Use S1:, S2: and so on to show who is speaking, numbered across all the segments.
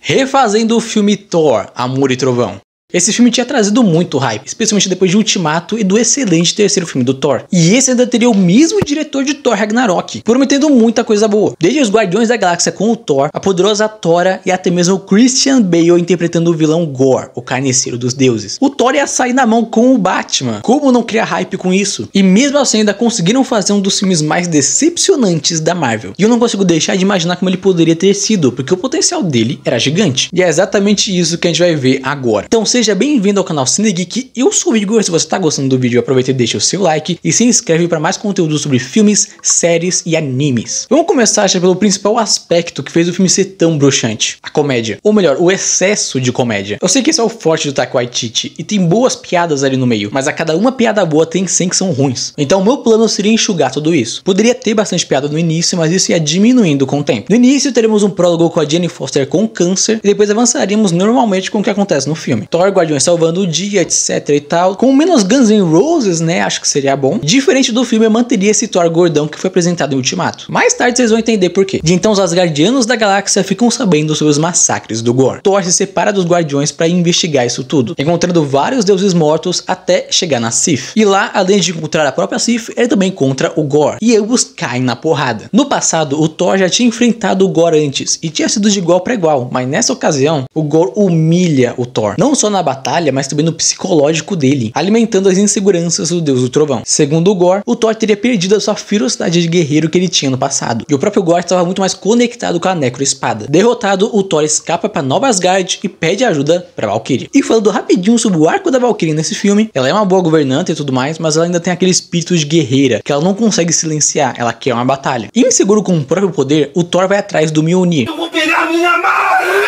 S1: Refazendo o filme Thor, Amor e Trovão. Esse filme tinha trazido muito hype, especialmente depois de Ultimato e do excelente terceiro filme do Thor. E esse ainda teria o mesmo diretor de Thor Ragnarok, prometendo muita coisa boa. Desde os Guardiões da Galáxia com o Thor, a poderosa Thora e até mesmo o Christian Bale interpretando o vilão Gorr, o carniceiro dos deuses. O Thor ia sair na mão com o Batman. Como não criar hype com isso? E mesmo assim ainda conseguiram fazer um dos filmes mais decepcionantes da Marvel. E eu não consigo deixar de imaginar como ele poderia ter sido, porque o potencial dele era gigante. E é exatamente isso que a gente vai ver agora. Então seja bem-vindo ao canal Cinegeek, eu sou o Igor. Se você está gostando do vídeo, aproveita e deixa o seu like e se inscreve para mais conteúdo sobre filmes, séries e animes. Vamos começar já pelo principal aspecto que fez o filme ser tão broxante: a comédia, ou melhor, o excesso de comédia. Eu sei que esse é o forte do Taika Waititi e tem boas piadas ali no meio, mas a cada uma piada boa tem 100 que são ruins. Então o meu plano seria enxugar tudo isso. Poderia ter bastante piada no início, mas isso ia diminuindo com o tempo. No início teremos um prólogo com a Jane Foster com câncer e depois avançaríamos normalmente com o que acontece no filme. Thor, Guardiões salvando o dia, etc e tal. Com menos Guns N' Roses, né? Acho que seria bom. Diferente do filme, eu manteria esse Thor gordão que foi apresentado em Ultimato. Mais tarde vocês vão entender por quê. E então os Asgardianos da galáxia ficam sabendo sobre os massacres do Gorr. Thor se separa dos Guardiões para investigar isso tudo, encontrando vários deuses mortos até chegar na Sif. E lá, além de encontrar a própria Sif, ele também encontra o Gorr. E ambos caem na porrada. No passado, o Thor já tinha enfrentado o Gorr antes e tinha sido de igual para igual, mas nessa ocasião, o Gorr humilha o Thor. Não só na batalha, mas também no psicológico dele, alimentando as inseguranças do Deus do Trovão. Segundo o Gorr, o Thor teria perdido a sua ferocidade de guerreiro que ele tinha no passado, e o próprio Gorr estava muito mais conectado com a Necroespada. Derrotado, o Thor escapa para Nova Asgard e pede ajuda para Valkyria. E falando rapidinho sobre o arco da Valkyria nesse filme, ela é uma boa governanta e tudo mais, mas ela ainda tem aquele espírito de guerreira que ela não consegue silenciar, ela quer uma batalha. E inseguro com o próprio poder, o Thor vai atrás do Mjolnir. Eu vou pegar minha maleta!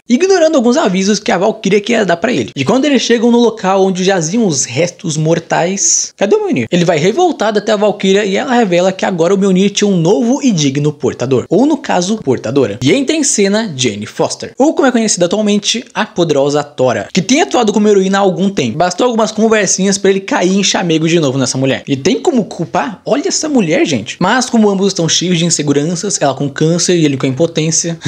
S1: Ignorando alguns avisos que a Valkyria queria dar pra ele. E quando eles chegam no local onde jaziam os restos mortais, cadê o Mjolnir? Ele vai revoltado até a Valkyria e ela revela que agora o Mjolnir tinha um novo e digno portador, ou no caso, portadora. E entra em cena Jane Foster, ou como é conhecida atualmente, a poderosa Thora, que tem atuado como heroína há algum tempo. Bastou algumas conversinhas pra ele cair em chamego de novo nessa mulher. E tem como culpar? Olha essa mulher, gente. Mas como ambos estão cheios de inseguranças, ela com câncer e ele com impotência.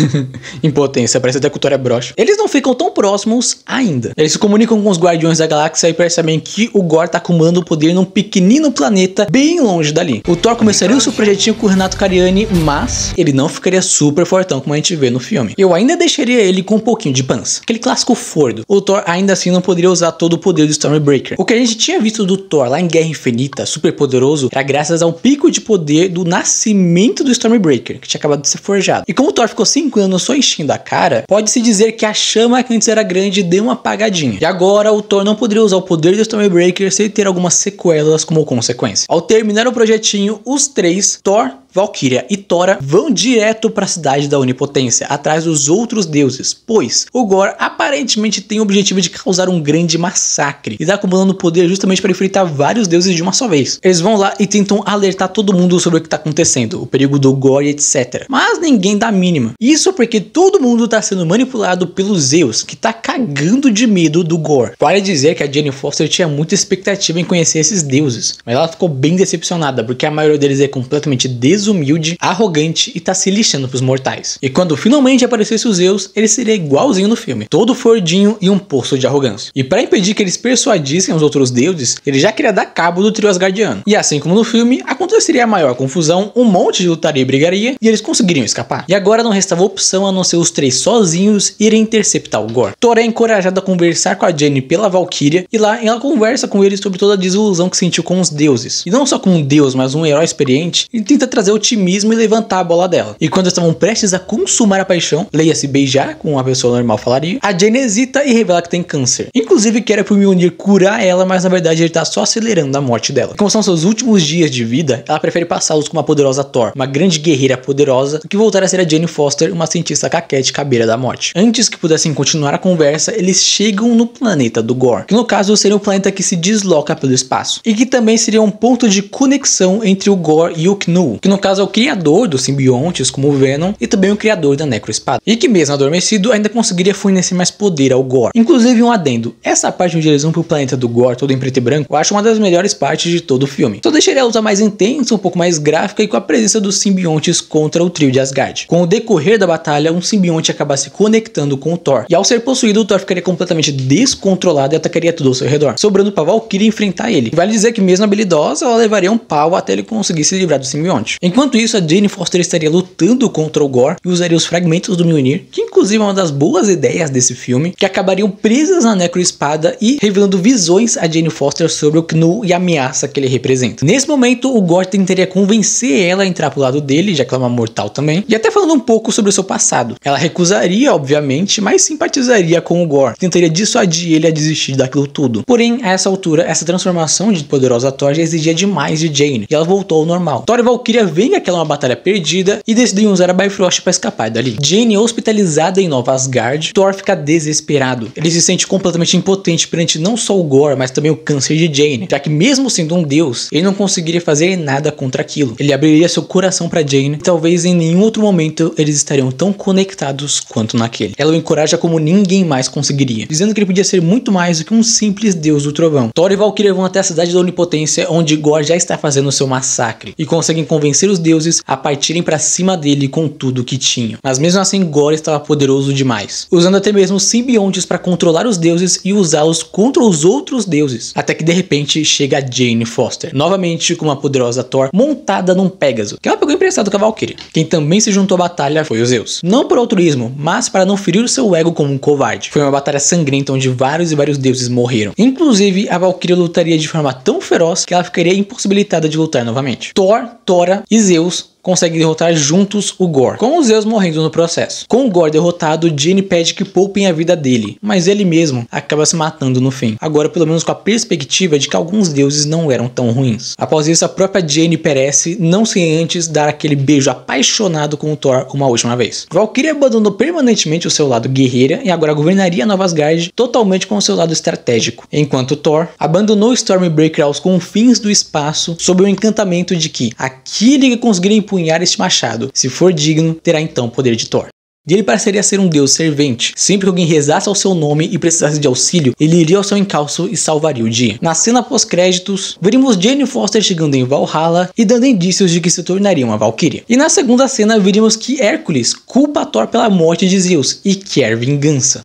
S1: Impotência, parece até que o Thor é broxa. Eles não ficam tão próximos ainda. Eles se comunicam com os Guardiões da Galáxia e percebem que o Gorr tá acumulando poder num pequenino planeta bem longe dali. O Thor começaria o seu projetinho com o Renato Cariani, mas ele não ficaria super fortão como a gente vê no filme. Eu ainda deixaria ele com um pouquinho de pança, aquele clássico fordo. O Thor ainda assim não poderia usar todo o poder do Stormbreaker. O que a gente tinha visto do Thor lá em Guerra Infinita, super poderoso, era graças ao pico de poder do nascimento do Stormbreaker, que tinha acabado de ser forjado. E como o Thor ficou 5 anos só enchendo a cara, pode-se dizer que a chama que antes era grande deu uma apagadinha. E agora o Thor não poderia usar o poder do Stormbreaker sem ter algumas sequelas como consequência. Ao terminar o projetinho, os três, Thor, Valkyria e Thora, vão direto para a cidade da Onipotência, atrás dos outros deuses, pois o Gorr aparentemente tem o objetivo de causar um grande massacre e está acumulando poder justamente para enfrentar vários deuses de uma só vez. Eles vão lá e tentam alertar todo mundo sobre o que está acontecendo, o perigo do Gorr e etc. Mas ninguém dá a mínima. Isso porque todo mundo está sendo manipulado pelos Zeus, que está cagando de medo do Gorr. Vale dizer que a Jane Foster tinha muita expectativa em conhecer esses deuses, mas ela ficou bem decepcionada, porque a maioria deles é completamente desumilde, arrogante e tá se lixando pros mortais. E quando finalmente aparecesse os Zeus, ele seria igualzinho no filme, todo fordinho e um poço de arrogância. E para impedir que eles persuadissem os outros deuses, ele já queria dar cabo do trio asgardiano. E assim como no filme, aconteceria a maior confusão, um monte de lutaria e brigaria, e eles conseguiriam escapar. E agora não restava opção a não ser os três sozinhos irem interceptar o Gorr. Thor é encorajado a conversar com a Jane pela Valkyria, e lá ela conversa com ele sobre toda a desilusão que sentiu com os deuses. E não só com um deus, mas um herói experiente, ele tenta trazer otimismo e levantar a bola dela. E quando estavam prestes a consumar a paixão, leia-se beijar, como uma pessoa normal falaria, a Jane hesita e revela que tem câncer. Inclusive que era pro Mjolnir curar ela, mas na verdade ele tá só acelerando a morte dela. Como são seus últimos dias de vida, ela prefere passá-los com uma poderosa Thor, uma grande guerreira poderosa, do que voltar a ser a Jane Foster, uma cientista caquética à beira da morte. Antes que pudessem continuar a conversa, eles chegam no planeta do Gorr, que no caso seria um planeta que se desloca pelo espaço, e que também seria um ponto de conexão entre o Gorr e o Knu, que no caso é o criador dos simbiontes, como o Venom, e também o criador da Necroespada, e que mesmo adormecido ainda conseguiria fornecer mais poder ao Gore. Inclusive um adendo, essa parte onde eles vão pro planeta do Gore, todo em preto e branco, eu acho uma das melhores partes de todo o filme. Só deixaria a luta mais intensa, um pouco mais gráfica e com a presença dos simbiontes contra o trio de Asgard. Com o decorrer da batalha, um simbionte acaba se conectando com o Thor, e ao ser possuído, o Thor ficaria completamente descontrolado e atacaria tudo ao seu redor, sobrando pra Valkyrie enfrentar ele. E vale dizer que mesmo habilidosa, ela levaria um pau até ele conseguir se livrar do simbionte. Enquanto isso, a Jane Foster estaria lutando contra o Gore e usaria os fragmentos do Mjolnir, que inclusive é uma das boas ideias desse filme, que acabariam presas na Necroespada e revelando visões a Jane Foster sobre o Knull e a ameaça que ele representa. Nesse momento, o Gore tentaria convencer ela a entrar pro lado dele, já que ela é uma mortal também, e até falando um pouco sobre o seu passado. Ela recusaria, obviamente, mas simpatizaria com o Gore, tentaria dissuadir ele a desistir daquilo tudo. Porém, a essa altura, essa transformação de poderosa Thor já exigia demais de Jane, e ela voltou ao normal. Thor e Valkyria veem que aquela é uma batalha perdida e decidem usar a Bifrost para escapar dali. Jane é hospitalizada em Nova Asgard, Thor fica desesperado. Ele se sente completamente impotente perante não só o Gore, mas também o câncer de Jane, já que mesmo sendo um deus, ele não conseguiria fazer nada contra aquilo. Ele abriria seu coração para Jane, e talvez em nenhum outro momento eles estariam tão conectados quanto naquele. Ela o encoraja como ninguém mais conseguiria, dizendo que ele podia ser muito mais do que um simples deus do trovão. Thor e Valkyria vão até a cidade da Onipotência, onde Gore já está fazendo seu massacre, e conseguem convencer os deuses a partirem para cima dele com tudo que tinham. Mas mesmo assim, Gore estava poderoso demais, usando até mesmo simbiontes para controlar os deuses e usá-los contra os outros deuses, até que de repente chega a Jane Foster, novamente com uma poderosa Thor montada num Pégaso, que ela pegou emprestado com a Valkyria. Quem também se juntou à batalha foi os Zeus, não por altruísmo, mas para não ferir o seu ego como um covarde. Foi uma batalha sangrenta onde vários deuses morreram. Inclusive, a Valkyria lutaria de forma tão feroz que ela ficaria impossibilitada de lutar novamente. Thor, Thora e Zeus conseguem derrotar juntos o Gore, com os Zeus morrendo no processo. Com o Gore derrotado, Jane pede que poupem a vida dele, mas ele mesmo acaba se matando no fim. Agora pelo menos com a perspectiva de que alguns deuses não eram tão ruins. Após isso, a própria Jane perece, não sem antes dar aquele beijo apaixonado com o Thor uma última vez. Valkyria abandonou permanentemente o seu lado guerreira e agora governaria Nova Asgard totalmente com o seu lado estratégico, enquanto Thor abandonou Stormbreaker aos confins do espaço sob o encantamento de que aquele que conseguiria empunhar este machado, se for digno, terá então o poder de Thor. E ele pareceria ser um deus servente. Sempre que alguém rezasse ao seu nome e precisasse de auxílio, ele iria ao seu encalço e salvaria o dia. Na cena pós-créditos, veríamos Jane Foster chegando em Valhalla e dando indícios de que se tornaria uma Valkyria. E na segunda cena, veríamos que Hércules culpa Thor pela morte de Zeus e quer vingança.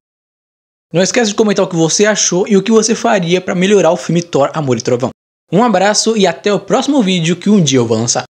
S1: Não esquece de comentar o que você achou e o que você faria para melhorar o filme Thor, Amor e Trovão. Um abraço e até o próximo vídeo que um dia eu vou lançar.